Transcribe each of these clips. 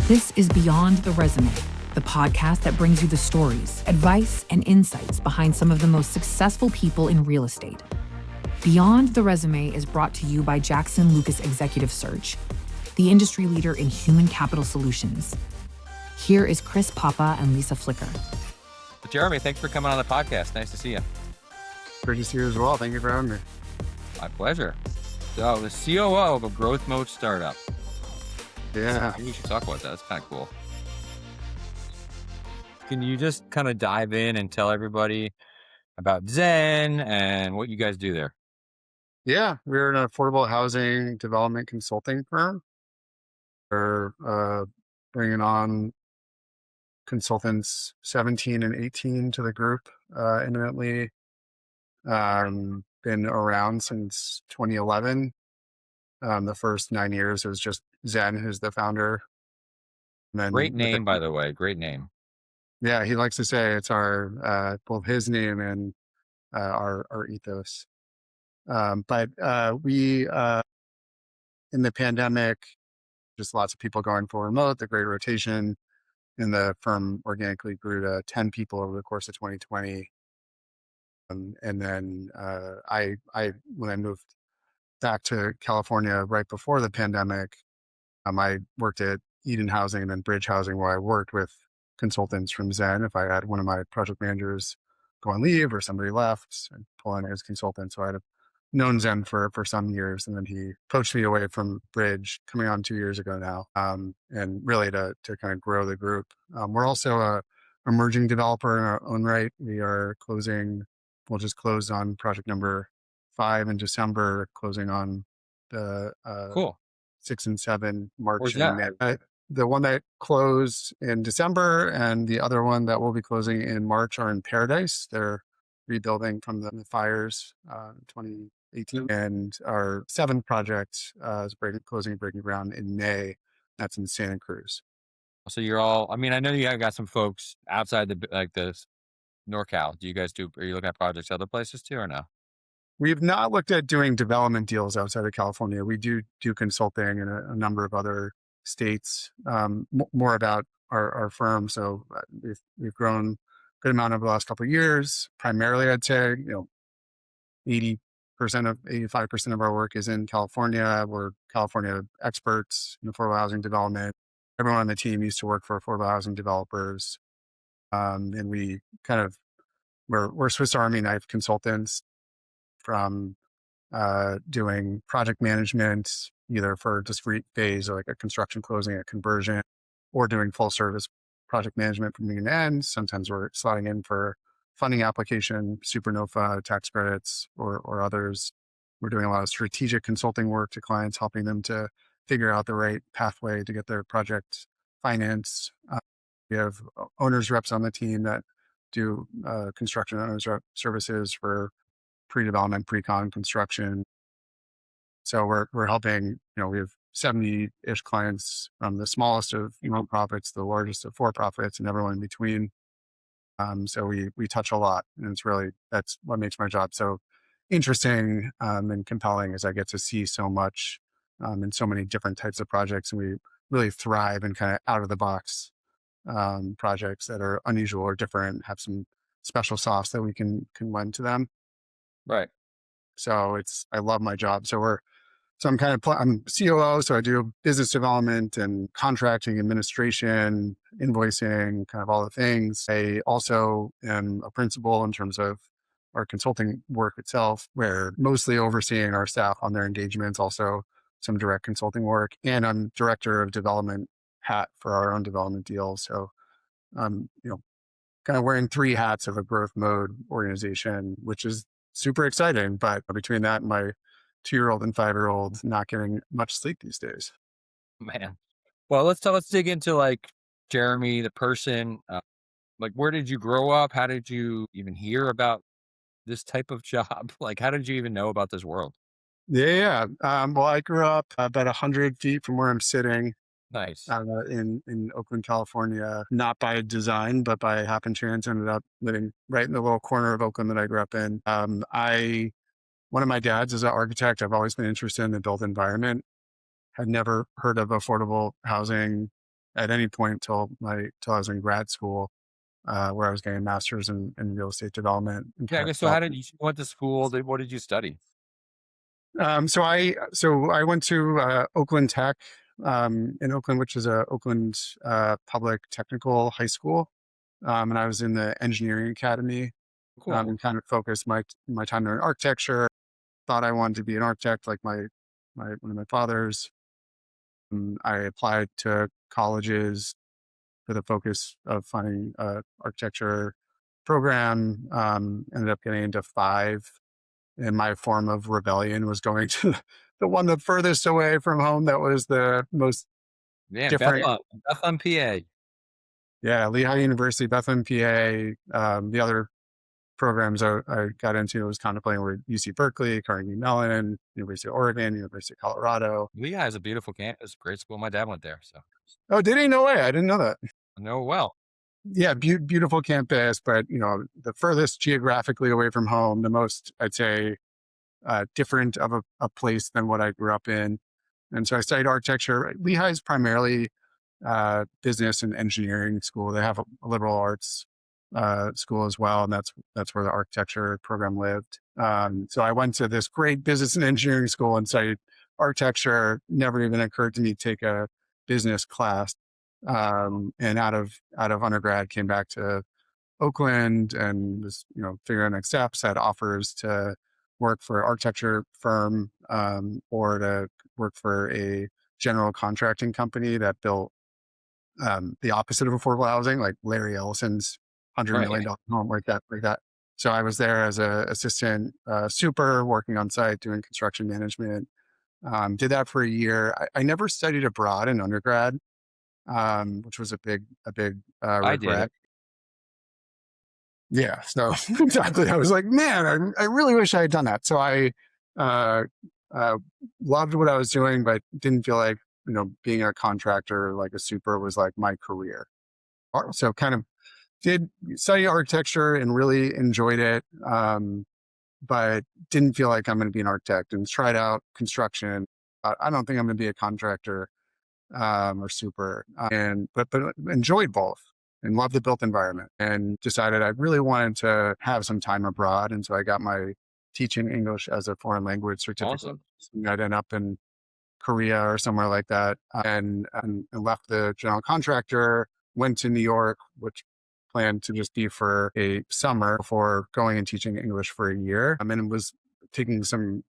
This is Beyond the Resume, the podcast that brings you the stories, advice, and insights behind some of the most successful people in real estate. Beyond the Resume is brought to you by Jackson Lucas Executive Search, the industry leader in human capital solutions. Here is Chris Papa and Lisa Flicker. Jeremy, thanks for coming on the podcast. Nice to see you. Great to see you as well. Thank you for having me. My pleasure. So, the COO of a growth mode startup. Yeah. Maybe we should talk about that. That's kind of cool. Can you just kind of dive in and tell everybody about Zen and what you guys do there? Yeah. We're an affordable housing development consulting firm. We're bringing on consultants 17 and 18 to the group imminently. Been around since 2011. The first 9 years, it was just Zen, who's the founder. And then Great name, by the way. Great name. Yeah, he likes to say it's our both his name and our ethos. But we in the pandemic, just lots of people going full remote, the great rotation, and the firm organically grew to 10 people over the course of 2020. And then when I moved back to California right before the pandemic, I worked at Eden Housing and then Bridge Housing, where I worked with consultants from Zen. If I had one of my project managers go on leave or somebody left, I'd pull in as consultant. So I'd have known Zen for some years, and then he poached me away from Bridge coming on 2 years ago now, and really to kind of grow the group. We're also a emerging developer in our own right. We'll just close on project number 5 in December, closing on the Cool. 6 and 7 March. Where's and that? May. The one that closed in December and the other one that will be closing in March are in Paradise. They're rebuilding from the fires in 2018. And our 7th project is breaking ground in May. That's in Santa Cruz. So you're all, I mean, I know you have got some folks outside the NorCal. Are you looking at projects other places too or no? We've not looked at doing development deals outside of California. We do consulting in a number of other states, more about our firm. So we've grown a good amount over the last couple of years. Primarily, I'd say, 85% of our work is in California. We're California experts in affordable housing development. Everyone on the team used to work for affordable housing developers. And we we're Swiss Army knife consultants, from doing project management, either for a discrete phase, or like a construction closing, a conversion, or doing full service project management from beginning to end. Sometimes we're slotting in for funding application, supernova, tax credits, or others. We're doing a lot of strategic consulting work to clients, helping them to figure out the right pathway to get their project financed. We have owners reps on the team that do construction owners rep services for pre-development, pre-con construction. So we're helping, we have 70-ish clients, from the smallest of nonprofits, the largest of for-profits, and everyone in between. So we touch a lot, and that's what makes my job so interesting and compelling, is I get to see so much in so many different types of projects, and we really thrive in kind of out of the box projects that are unusual or different, have some special sauce that we can lend to them. Right. So I love my job. I'm COO, so I do business development and contracting, administration, invoicing, kind of all the things. I also am a principal in terms of our consulting work itself, where mostly overseeing our staff on their engagements, also some direct consulting work. And I'm director of development hat for our own development deals. So I'm, kind of wearing 3 hats of a growth mode organization, which is super exciting. But between that and my 2-year-old and 5-year-old, not getting much sleep these days. Man. Well, let's dig into Jeremy, the person. Where did you grow up? How did you even hear about this type of job? How did you even know about this world? Yeah. Well, I grew up about 100 feet from where I'm sitting. Nice. In Oakland, California, not by design, but by happen chance. Ended up living right in the little corner of Oakland that I grew up in. One of my dads is an architect. I've always been interested in the built environment. Had never heard of affordable housing at any point till I was in grad school, where I was getting a master's in real estate development. And Yeah, I kind of guess so. How felt, did you went to school? What did you study? so I went to Oakland Tech in Oakland, which is a Oakland public technical high school, and I was in the engineering academy, Cool. and kind of focused my time in architecture. Thought I wanted to be an architect, like my one of my fathers. I applied to colleges for the focus of finding a architecture program. Ended up getting into five, and my form of rebellion was going to the one the furthest away from home. That was the most Yeah, different. Bethlehem, PA. Yeah, Lehigh University, Bethlehem, PA. The other programs I got into was contemplating were UC Berkeley, Carnegie Mellon, University of Oregon, University of Colorado. Lehigh is a beautiful campus, great school. My dad went there, so Oh, did he? No way. I didn't know that. I know it well. Yeah, beautiful campus, but the furthest geographically away from home, the most, I'd say, different of a place than what I grew up in. And so I studied architecture. Lehigh is primarily business and engineering school. They have a liberal arts school as well, and that's where the architecture program lived. So I went to this great business and engineering school and studied architecture. Never even occurred to me to take a business class. And out of undergrad, came back to Oakland and was figuring next steps. Had offers to work for an architecture firm, or to work for a general contracting company that built the opposite of affordable housing, like Larry Ellison's $100 million home, like that. So I was there as a assistant super, working on site, doing construction management. Did that for a year. I never studied abroad in undergrad, which was a big I did regret. it. Yeah, so exactly. I was like, man, I really wish I had done that. So I uh, loved what I was doing, but didn't feel like being a contractor, like a super, was like my career. So kind of did study architecture and really enjoyed it, but didn't feel like I'm going to be an architect, and tried out construction. I don't think I'm going to be a contractor or super, but enjoyed both and loved the built environment, and decided I really wanted to have some time abroad. And so I got my teaching English as a foreign language certificate. Awesome. I'd end up in Korea or somewhere like that, and left the general contractor, went to New York, which planned to just be for a summer before going and teaching English for a year. And was taking some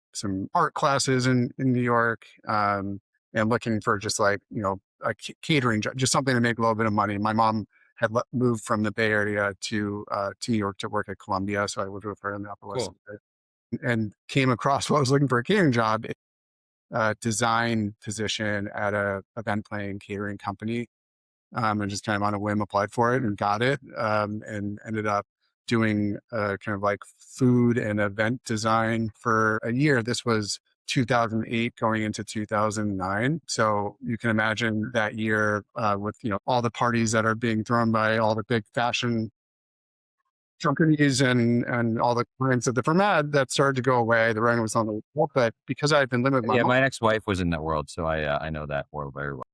art classes in New York, and looking for just like, a catering job, just something to make a little bit of money. My mom had moved from the Bay Area to New York to work at Columbia. So I lived with her in the Upper West Cool. Side, and came across while I was looking for a catering job, design position at a event planning catering company, and just kind of on a whim applied for it and got it, and ended up doing kind of like food and event design for a year. This was 2008 going into 2009. So you can imagine that year, with all the parties that are being thrown by all the big fashion companies and all the clients of the format, that started to go away. The writing was on the wall, but because I had been living with my Yeah, mom, my ex-wife was in that world, so I know that world very well.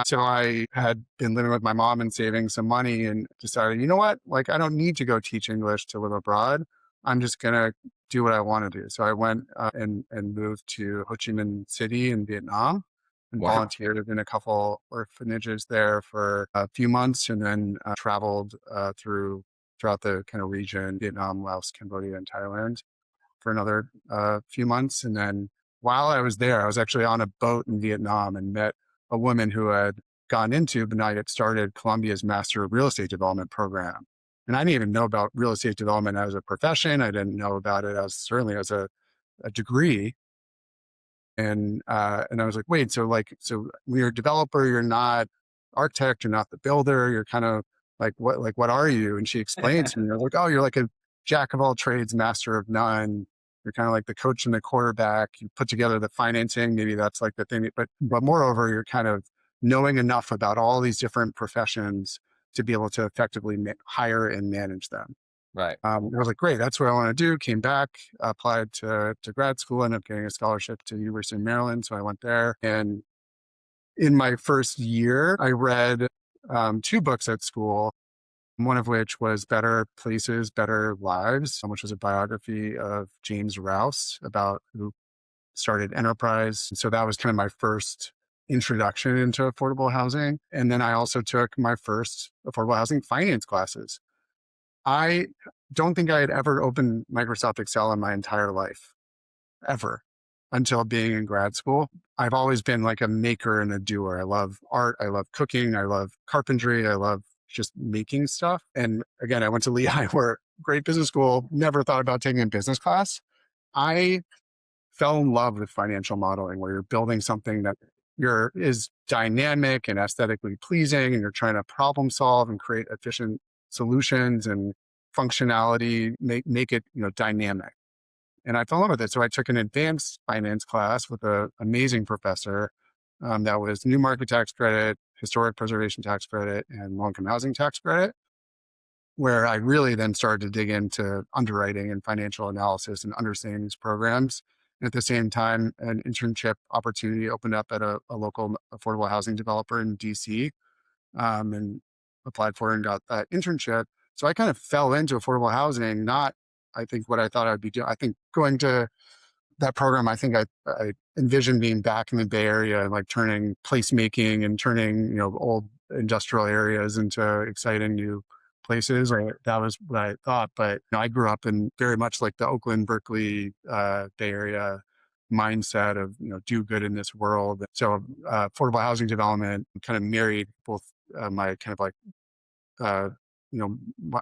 so I had been living with my mom and saving some money, and decided, you know what, like, I don't need to go teach English to live abroad. I'm just going to do what I want to do. So I went and moved to Ho Chi Minh City in Vietnam, and Wow. volunteered in a couple orphanages there for a few months, and then traveled throughout the kind of region, Vietnam, Laos, Cambodia, and Thailand, for another few months. And then while I was there, I was actually on a boat in Vietnam and met a woman who had gone into, but not yet started, Columbia's Master of Real Estate Development program. And I didn't even know about real estate development as a profession. I didn't know about it certainly as a degree. And I was like, wait, so when you're a developer, you're not architect, you're not the builder, you're kind of like, what are you? And she explained to me, I was like, oh, you're like a jack of all trades, master of none. You're kind of like the coach and the quarterback. You put together the financing. Maybe that's like the thing, but moreover, you're kind of knowing enough about all these different professions to be able to effectively hire and manage them. Right. I was like, great, that's what I want to do. Came back, applied to grad school, ended up getting a scholarship to the University of Maryland. So I went there and in my first year, I read 2 books at school, one of which was Better Places, Better Lives, which was a biography of James Rouse about who started Enterprise. So that was kind of my first introduction into affordable housing. And then I also took my first affordable housing finance classes. I don't think I had ever opened Microsoft Excel in my entire life, ever, until being in grad school. I've always been like a maker and a doer. I love art. I love cooking. I love carpentry. I love just making stuff. And again, I went to Lehigh, where great business school, never thought about taking a business class. I fell in love with financial modeling, where you're building something that is dynamic and aesthetically pleasing, and you're trying to problem solve and create efficient solutions and functionality, make it, dynamic. And I fell in love with it. So I took an advanced finance class with an amazing professor that was new market tax credit, historic preservation tax credit, and low-income housing tax credit, where I really then started to dig into underwriting and financial analysis and understanding these programs. And at the same time, an internship opportunity opened up at a local affordable housing developer in DC, and applied for and got that internship. So I kind of fell into affordable housing, not, I think, what I thought I'd be doing. I think going to that program, I think I envisioned being back in the Bay Area and like turning placemaking and turning, old industrial areas into exciting new places. Or that was what I thought. But I grew up in very much like the Oakland, Berkeley, Bay Area mindset of, do good in this world. So affordable housing development kind of married both my kind of like,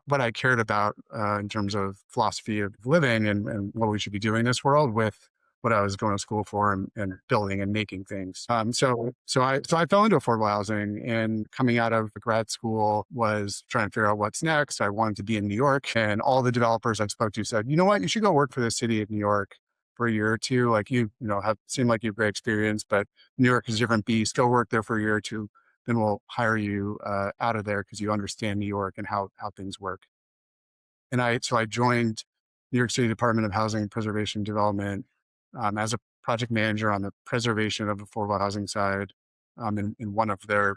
what I cared about in terms of philosophy of living and what we should be doing in this world with what I was going to school for and building and making things. So I fell into affordable housing, and coming out of grad school was trying to figure out what's next. I wanted to be in New York, and all the developers I spoke to said, you know what, you should go work for the city of New York for a year or two. Like have seemed like you have great experience, but New York is a different beast. Go work there for a year or two. Then we'll hire you out of there because you understand New York and how things work. And I joined New York City Department of Housing and Preservation Development as a project manager on the preservation of affordable housing side in one of their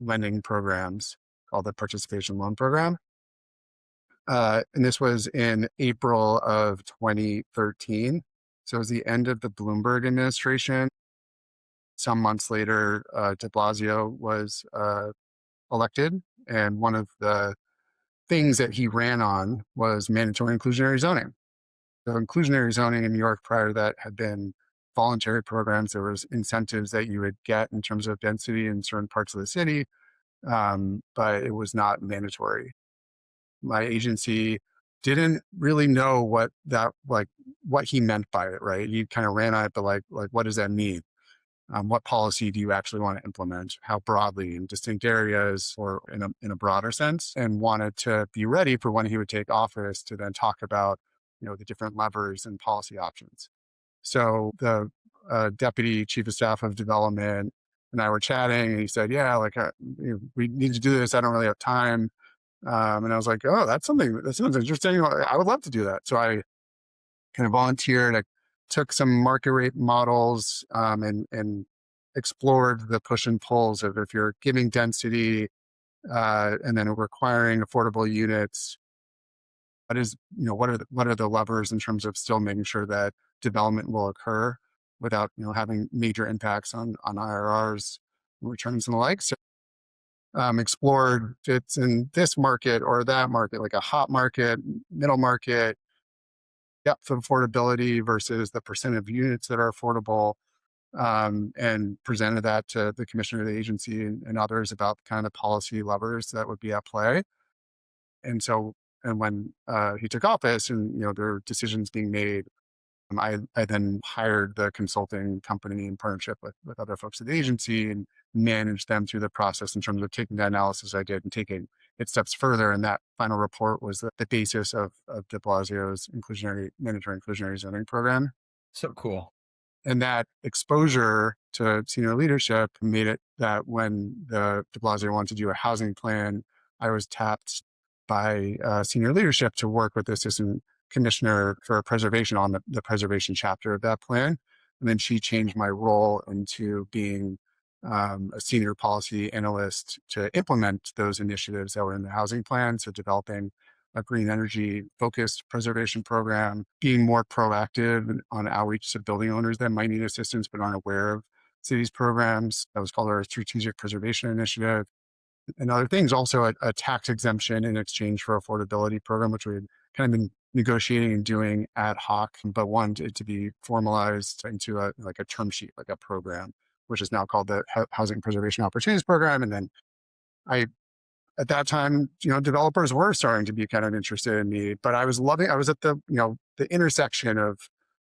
lending programs called the Participation Loan Program. And this was in April of 2013. So it was the end of the Bloomberg administration. Some months later, de Blasio was elected, and one of the things that he ran on was mandatory inclusionary zoning. So inclusionary zoning in New York prior to that had been voluntary programs. There was incentives that you would get in terms of density in certain parts of the city, but it was not mandatory. My agency didn't really know what he meant by it, right? He kind of ran on it, but like what does that mean? What policy do you actually want to implement? How broadly in distinct areas or in a broader sense? And wanted to be ready for when he would take office to then talk about, the different levers and policy options. So the deputy chief of staff of development and I were chatting, and he said, "Yeah, we need to do this. I don't really have time." And I was like, "Oh, that sounds interesting. I would love to do that." So I kind of volunteered. I took some market rate models and explored the push and pulls of if you're giving density and then requiring affordable units, what are the levers in terms of still making sure that development will occur without having major impacts on IRRs, returns and the like. So explored if it's in this market or that market, like a hot market, middle market, depth of affordability versus the percent of units that are affordable, and presented that to the commissioner of the agency and others about kind of the policy levers that would be at play. And when he took office and, there were decisions being made, I then hired the consulting company in partnership with other folks at the agency and managed them through the process in terms of taking the analysis I did and taking it steps further. And that final report was the basis of de Blasio's mandatory inclusionary zoning program. So cool. And that exposure to senior leadership made it that when the de Blasio wanted to do a housing plan, I was tapped by senior leadership to work with the assistant commissioner for preservation on the preservation chapter of that plan. And then she changed my role into being a senior policy analyst to implement those initiatives that were in the housing plan. So developing a green energy focused preservation program, being more proactive on outreach to building owners that might need assistance but aren't aware of cities programs. That was called our strategic preservation initiative. And other things, also a tax exemption in exchange for affordability program, which we had kind of been negotiating and doing ad hoc, but wanted it to be formalized into a term sheet, like a program, which is now called the Housing Preservation Opportunities Program. And then I, at that time, developers were starting to be kind of interested in me, but I was at the intersection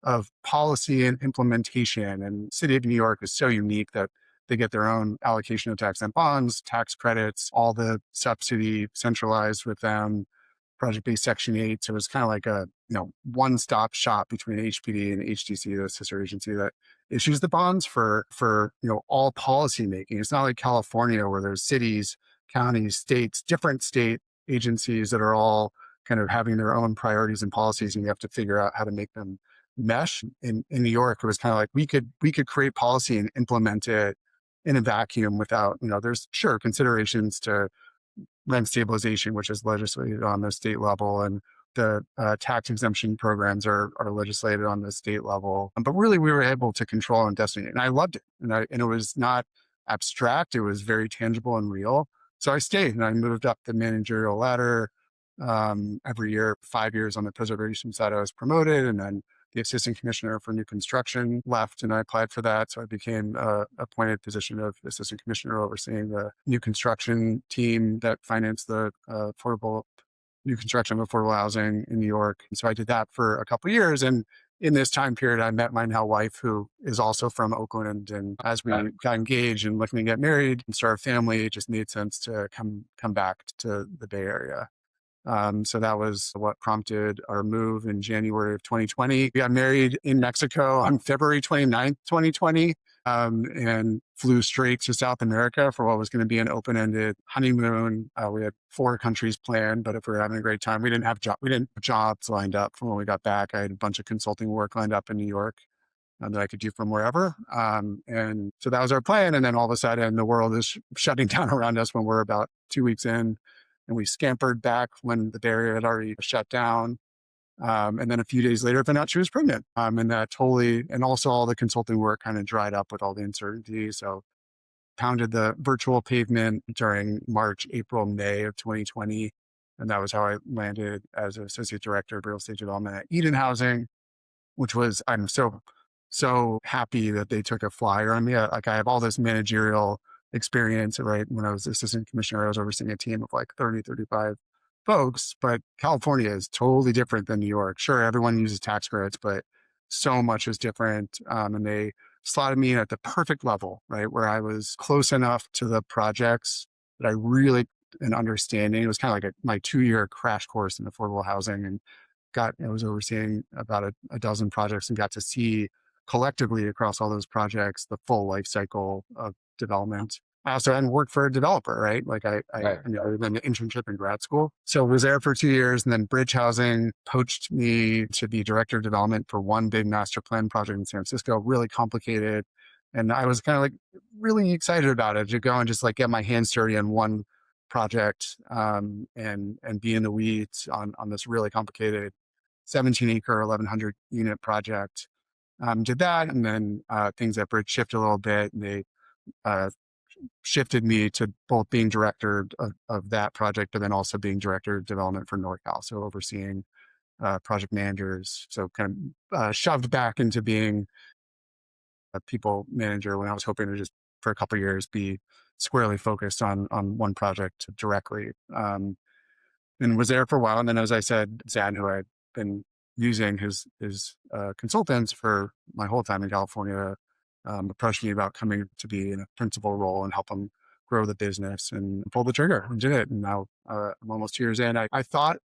of policy and implementation. And city of New York is so unique that they get their own allocation of tax and bonds, tax credits, all the subsidy centralized with them, project-based Section 8. So it was kind of like a one-stop shop between HPD and HDC, the sister agency that issues the bonds for all policy making. It's not like California where there's cities, counties, states, different state agencies that are all kind of having their own priorities and policies, and you have to figure out how to make them mesh. In New York, it was kind of like we could create policy and implement it in a vacuum without, there's sure considerations to rent stabilization, which is legislated on the state level, and the tax exemption programs are legislated on the state level. But really, we were able to control and designate, and I loved it. And it was not abstract; it was very tangible and real. So I stayed, and I moved up the managerial ladder every year. 5 years on the preservation side, I was promoted, and then the assistant commissioner for new construction left, and I applied for that. So I became appointed position of assistant commissioner overseeing the new construction team that financed the new construction of affordable housing in New York. And so I did that for a couple of years. And in this time period, I met my now wife, who is also from Oakland. And as we got engaged and looking to get married and start a family, it just made sense to come back to the Bay Area. So that was what prompted our move in January of 2020. We got married in Mexico on February 29th, 2020, and flew straight to South America for what was going to be an open-ended honeymoon. We had 4 countries planned, but if we were having a great time, we didn't have jobs lined up from when we got back. I had a bunch of consulting work lined up in New York that I could do from wherever. And so that was our plan. And then all of a sudden, the world is shutting down around us when we're about 2 weeks in. And we scampered back when the Bay Area had already shut down. And then a few days later, found out she was pregnant. And also all the consulting work kind of dried up with all the uncertainty. So pounded the virtual pavement during March, April, May of 2020. And that was how I landed as associate director of real estate development at Eden Housing, which was, I'm so happy that they took a flyer on me. I have all this managerial experience, right? When I was assistant commissioner, I was overseeing a team of like 30, 35 folks, but California is totally different than New York. Sure, everyone uses tax credits, but so much is different. And they slotted me in at the perfect level, right? Where I was close enough to the projects that I really, an understanding. It was kind of like my 2-year crash course in affordable housing, and I was overseeing about a dozen projects and got to see collectively across all those projects the full life cycle of development. I also hadn't worked for a developer, right? Like I other than an internship in grad school. So I was there for 2 years, and then Bridge Housing poached me to be director of development for one big master plan project in San Francisco, really complicated. And I was kind of like really excited about it, to go and just like get my hands dirty on one project and be in the weeds on this really complicated 17-acre, 1,100 unit project. Did that, and then things at Bridge shifted a little bit, and they shifted me to both being director of that project, but then also being director of development for NorCal, so overseeing project managers. So kind of shoved back into being a people manager when I was hoping to just for a couple of years be squarely focused on one project directly. And was there for a while. And then, as I said, Zen, who I'd been using his consultants for my whole time in California, approached me about coming to be in a principal role and help him grow the business, and pulled the trigger and did it. And now I'm almost 2 years in. I thought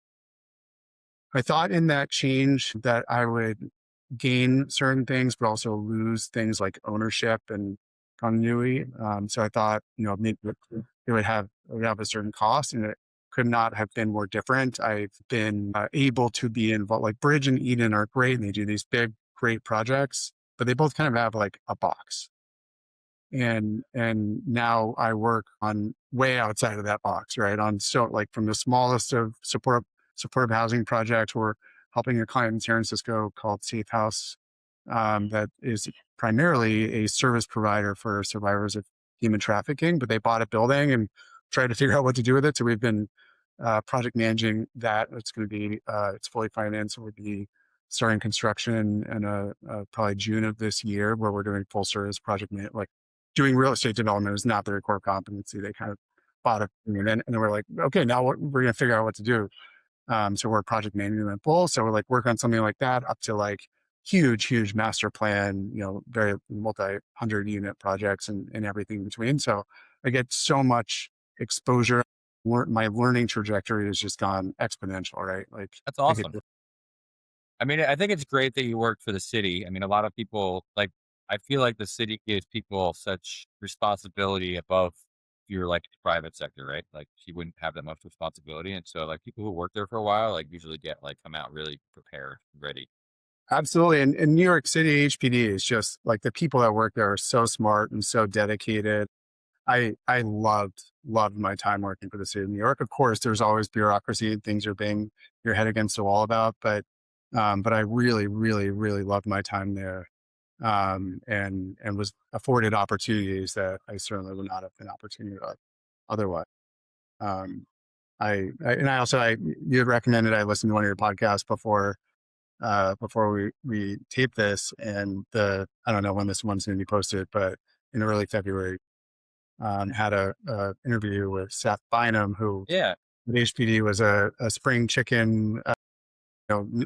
in that change that I would gain certain things, but also lose things like ownership and continuity. So I thought, maybe it would have a certain cost, and it could not have been more different. I've been able to be involved. Like Bridge and Eden are great, and they do these big, great projects, but they both kind of have like a box. And now I work on way outside of that box, right? On so like from the smallest of supportive housing projects, we're helping a client in San Francisco called Safe House, that is primarily a service provider for survivors of human trafficking, but they bought a building and tried to figure out what to do with it. So we've been project managing that. It's going to be it's fully financed. We'll be starting construction in probably June of this year, where we're doing full service project like doing real estate development is not their core competency. They kind of bought it, and then we're like, okay, now we're going to figure out what to do. So we're project management full. So we're like work on something like that up to like huge master plan, very multi-hundred unit projects and everything in between. So I get so much exposure. My learning trajectory has just gone exponential, right? Like That's I get awesome. I mean, I think it's great that you work for the city. I mean, a lot of people I feel like the city gives people such responsibility above your like private sector, right? Like you wouldn't have that much responsibility. And so like people who work there for a while, like usually come out really prepared, ready. absolutely. And in New York City, HPD is just like the people that work there are so smart and so dedicated. I loved my time working for the city of New York. Of course, there's always bureaucracy and things you're banging your head against the wall about, but I really loved my time there, and was afforded opportunities that I certainly would not have been opportunity otherwise. Um, you had recommended I listen to one of your podcasts before we tape this, and I don't know when this one's going to be posted, but in early February, had a interview with Seth Bynum, who Yeah. at HPD was a spring chicken,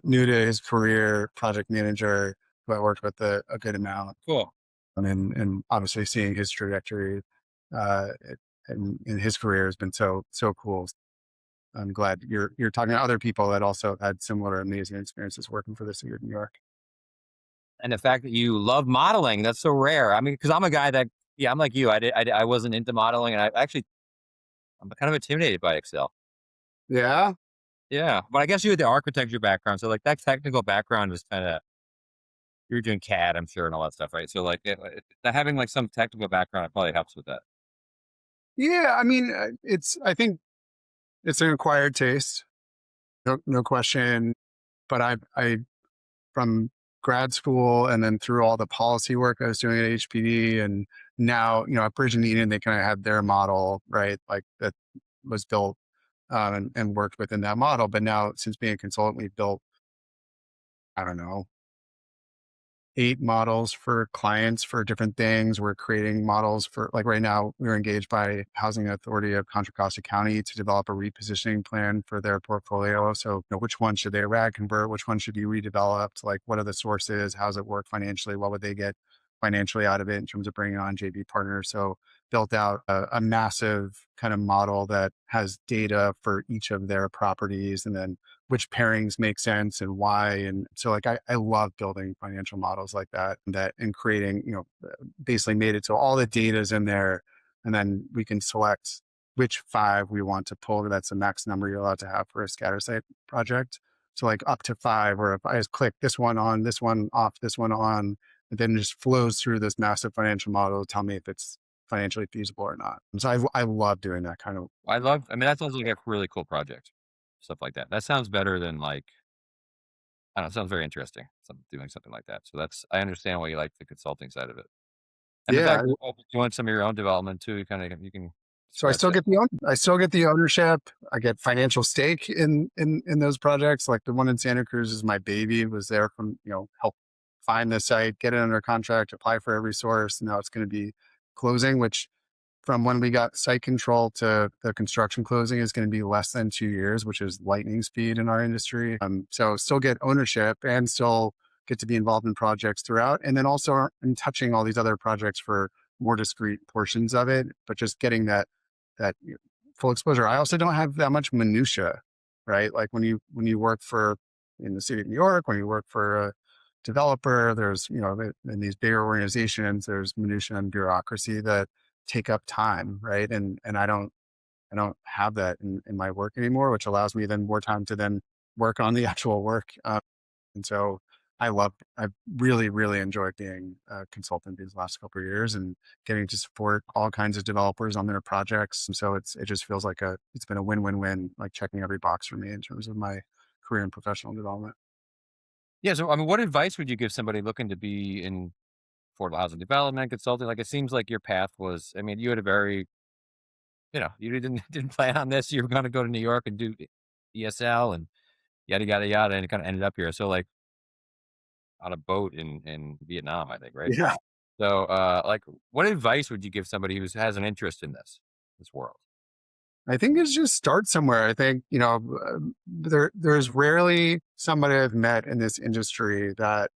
new to his career project manager who I worked with a good amount. Cool. And obviously seeing his trajectory uh, in his career has been so cool. I'm glad you're talking to other people that also had similar amazing experiences working for the city of New York. And the fact that you love modeling, that's so rare. I mean, because I'm a guy that, yeah, I'm like you. I wasn't into modeling, and I'm kind of intimidated by Excel. Yeah. Yeah, but I guess you had the architecture background, so like that technical background is kind of you're doing CAD, I'm sure, and all that stuff, right? So like having like some technical background, it probably helps with that. Yeah. I mean, I think it's an acquired taste. No question. But I from grad school and then through all the policy work I was doing at HPD, and now, at Bridge and Eden, they kind of had their model, right? Like that was built, and worked within that model. But now, since being a consultant, we've built, I don't know, 8 models for clients for different things. We're creating models for, like, right now, we were engaged by Housing Authority of Contra Costa County to develop a repositioning plan for their portfolio. So, which one should they rad convert? Which one should be redeveloped? Like, what are the sources? How does it work financially? What would they get financially out of it in terms of bringing on JV partners? So, built out a massive kind of model that has data for each of their properties, and then which pairings make sense and why. And so like, I love building financial models like that and creating, basically made it so all the data is in there, and then we can select which 5 we want to pull. That's the max number you're allowed to have for a scatter site project. So like up to 5, or if I just click this one on, this one off, this one on, and then it just flows through this massive financial model to tell me if it's financially feasible or not. And so I love doing that kind of. I mean, that sounds like a really cool project, stuff like that. That sounds better than like, I don't know, it sounds very interesting, doing something like that. So I understand why you like the consulting side of it. And the Yeah. fact that you're doing some of your own development too, you can So I stretch still it. get I still get the ownership. I get financial stake in those projects. Like the one in Santa Cruz is my baby. It was there from, help find the site, get it under contract, apply for every source. Now it's going to be closing, which from when we got site control to the construction closing is going to be less than 2 years, which is lightning speed in our industry. So still get ownership and still get to be involved in projects throughout. And then also in touching all these other projects for more discrete portions of it, but just getting that full exposure. I also don't have that much minutia, right? Like when you work for in the city of New York, when you work for a developer, there's, in these bigger organizations, there's minutia and bureaucracy that take up time, right? And I don't have that in my work anymore, which allows me then more time to then work on the actual work. And so I've really, really enjoyed being a consultant these last couple of years and getting to support all kinds of developers on their projects. And so it just feels like it's been a win-win-win, like checking every box for me in terms of my career and professional development. Yeah. So, I mean, what advice would you give somebody looking to be in affordable housing development consulting? Like, it seems like your path was, I mean, you had a very, you didn't plan on this. You were going to go to New York and do ESL and yada, yada, yada. And it kind of ended up here. So, like, on a boat in Vietnam, I think, right? Yeah. So, like, what advice would you give somebody who has an interest in this world? I think it's just start somewhere. I think, there's rarely somebody I've met in this industry that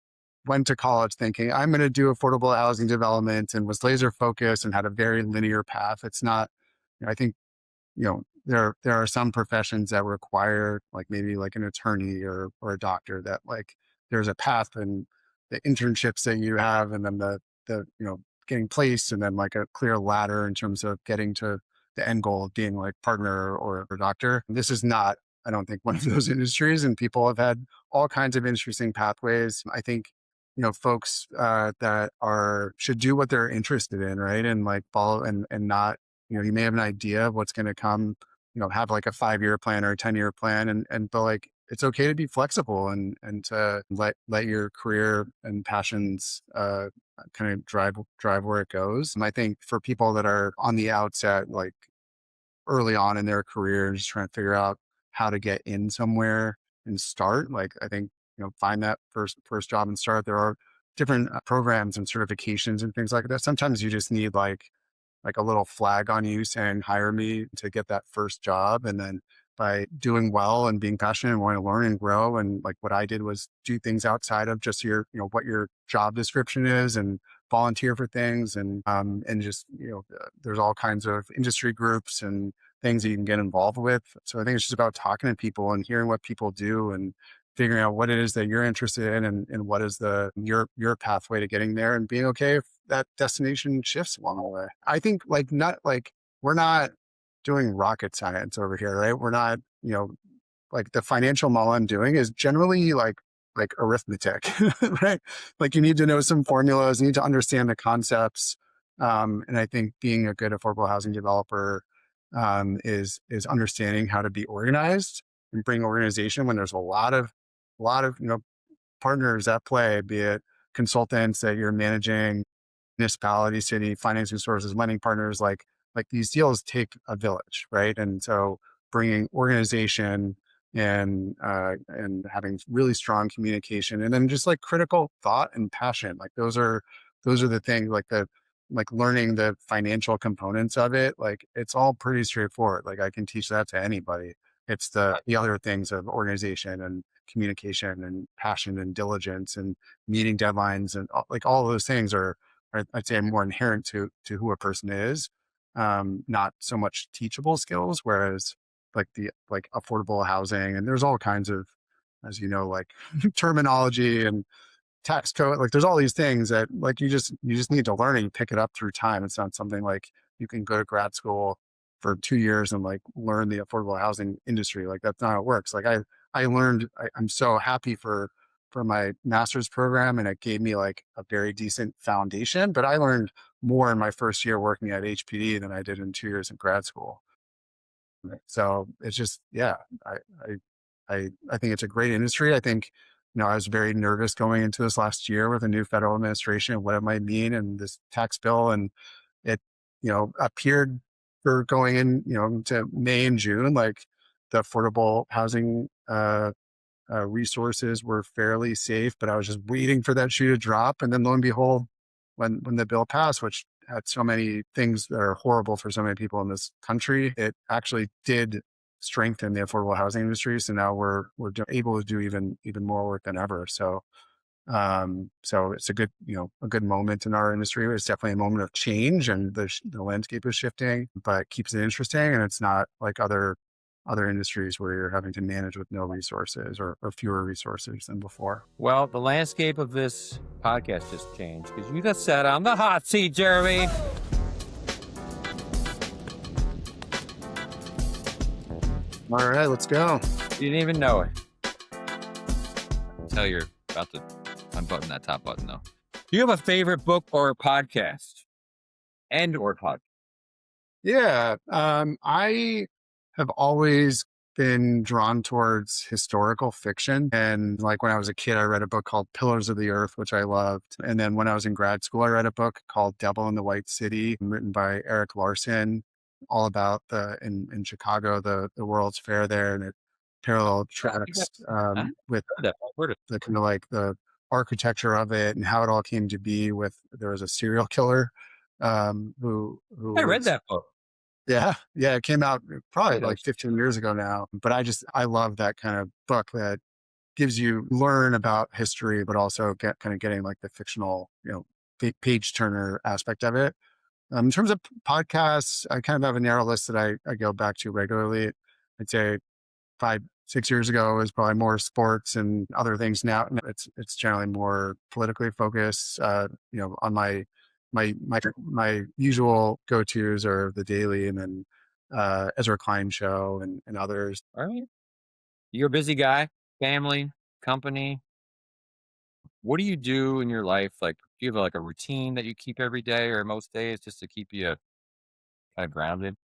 went to college thinking, I'm going to do affordable housing development and was laser focused and had a very linear path. It's not, I think, there are some professions that require like maybe like an attorney or a doctor that like there's a path and the internships that you have and then the getting placed and then like a clear ladder in terms of getting to the end goal of being like partner or a doctor. This is not, I don't think, one of those industries, and people have had all kinds of interesting pathways. I think, folks that should do what they're interested in, right? And like follow and not, you may have an idea of what's going to come, have like a 5-year plan or a 10-year plan but like, it's okay to be flexible and to let your career and passions kind of drive where it goes. And I think for people that are on the outset, like early on in their career, and just trying to figure out how to get in somewhere and start, like I think find that first job and start. There are different programs and certifications and things like that. Sometimes you just need like a little flag on you saying, hire me to get that first job. And then by doing well and being passionate and wanting to learn and grow. And like what I did was do things outside of just your, what your job description is and volunteer for things. And just, there's all kinds of industry groups and things that you can get involved with. So I think it's just about talking to people and hearing what people do and figuring out what it is that you're interested in and what is your pathway to getting there and being okay if that destination shifts along the way. I think we're not doing rocket science over here, right? We're not, like the financial model I'm doing is generally like arithmetic, right? Like you need to know some formulas, you need to understand the concepts. And I think being a good affordable housing developer is understanding how to be organized and bring organization when there's a lot of partners at play, be it consultants that you're managing, municipality, city, financing sources, lending partners, like these deals take a village, right? And so bringing organization and having really strong communication, and then just like critical thought and passion, like those are the things, like learning the financial components of it. Like it's all pretty straightforward. Like I can teach that to anybody. It's the other things of organization and communication and passion and diligence and meeting deadlines and like all of those things are I'd say more inherent to who a person is, not so much teachable skills. Whereas like affordable housing, and there's all kinds of, as like terminology and tax code, like there's all these things that like you just need to learn and you pick it up through time. It's not something like you can go to grad school for 2 years and like learn the affordable housing industry. Like that's not how it works. Like I'm so happy for my master's program, and it gave me like a very decent foundation, but I learned more in my first year working at HPD than I did in 2 years in grad school. Right. So it's just, yeah, I think it's a great industry. I think, I was very nervous going into this last year with a new federal administration and what it might mean and this tax bill. And it, appeared for going in, to May and June, like the affordable housing resources were fairly safe, but I was just waiting for that shoe to drop. And then lo and behold, when the bill passed, which had so many things that are horrible for so many people in this country, it actually did strengthen the affordable housing industry. So now we're able to do even more work than ever. So it's a good moment in our industry. It's definitely a moment of change, and the landscape is shifting, but it keeps it interesting. And it's not like other industries where you're having to manage with no resources or fewer resources than before. Well, the landscape of this podcast just changed because you just sat on the hot seat, Jeremy. All right, let's go. You didn't even know it until you're about to unbutton that top button though. Do you have a favorite book or podcast? Or podcast? Yeah. I have always been drawn towards historical fiction. And like when I was a kid, I read a book called Pillars of the Earth, which I loved. And then when I was in grad school, I read a book called Devil in the White City, written by Eric Larson, all about in Chicago, the World's Fair there. And it parallel tracks with the kind of like the architecture of it and how it all came to be with, there was a serial killer who I read that book. Yeah. It came out probably like 15 years ago now. But I love that kind of book that gives you learn about history, but also getting like the fictional, page turner aspect of it. In terms of podcasts, I kind of have a narrow list that I go back to regularly. I'd say 5-6 years ago it was probably more sports and other things. Now it's generally more politically focused. On my usual go-tos are The Daily and then Ezra Klein Show and others. All right. You're a busy guy, family, company. What do you do in your life? Like, do you have like a routine that you keep every day or most days just to keep you kind of grounded?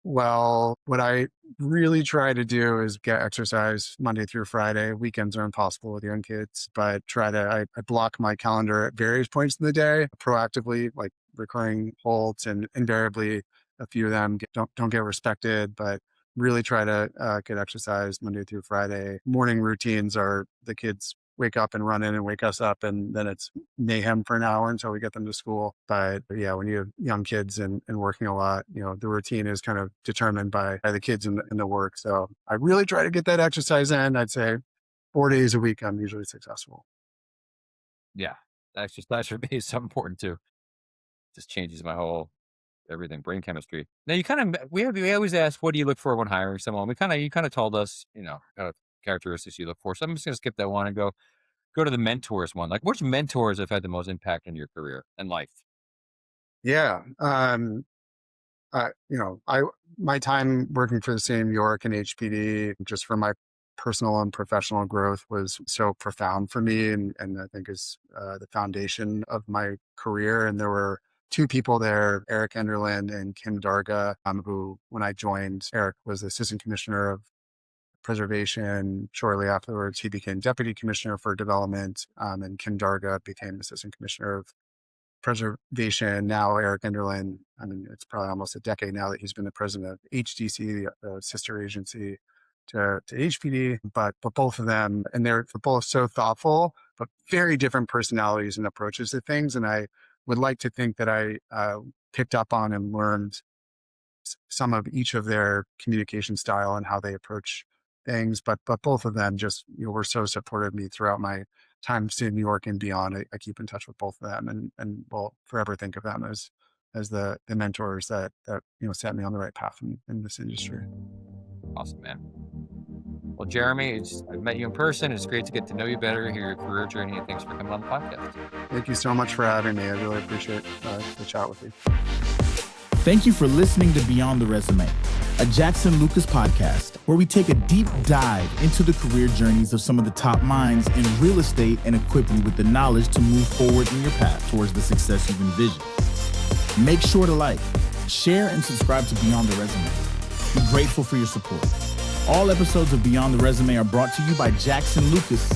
Well, what I really try to do is get exercise Monday through Friday. Weekends are impossible with young kids, but I block my calendar at various points in the day proactively, like recurring holds, and invariably a few of them don't get respected, but really try to get exercise Monday through Friday. Morning routines are the kids wake up and run in and wake us up, and then it's mayhem for an hour until we get them to school. But yeah, when you have young kids and working a lot, the routine is kind of determined by the kids and the work. So I really try to get that exercise in. I'd say 4 days a week, I'm usually successful. Yeah. Exercise for me is so important too. Just changes my whole everything, brain chemistry. Now we always ask, what do you look for when hiring someone? You kind of told us, kind of characteristics you look for. So I'm just going to skip that one and go to the mentors one. Like, which mentors have had the most impact in your career and life? Yeah. My time working for the same York and HPD, just for my personal and professional growth, was so profound for me, and I think is the foundation of my career. And there were two people there, Eric Enderlin and Kim Darga, who, when I joined, Eric was the assistant commissioner of preservation. Shortly afterwards, he became deputy commissioner for development, and Kim Darga became assistant commissioner of preservation. Now Eric Enderlin, it's probably almost a decade now that he's been the president of HDC, the sister agency to HPD. But both of them, and they're both so thoughtful, but very different personalities and approaches to things. And I would like to think that I picked up on and learned some of each of their communication style and how they approach things. But both of them just were so supportive of me throughout my times in New York and beyond. I keep in touch with both of them and will forever think of them as the mentors that set me on the right path in this industry. Awesome, man. Well, Jeremy, I've met you in person. It's great to get to know you better, hear your career journey, and thanks for coming on the podcast. Thank you so much for having me. I really appreciate the chat with you. Thank you for listening to Beyond the Resume, a Jackson Lucas podcast where we take a deep dive into the career journeys of some of the top minds in real estate and equip you with the knowledge to move forward in your path towards the success you've envisioned. Make sure to share, and subscribe to Beyond the Resume. We're grateful for your support. All episodes of Beyond the Resume are brought to you by Jackson Lucas,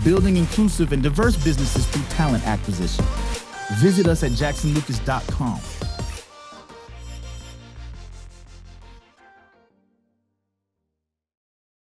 building inclusive and diverse businesses through talent acquisition. Visit us at jacksonlucas.com.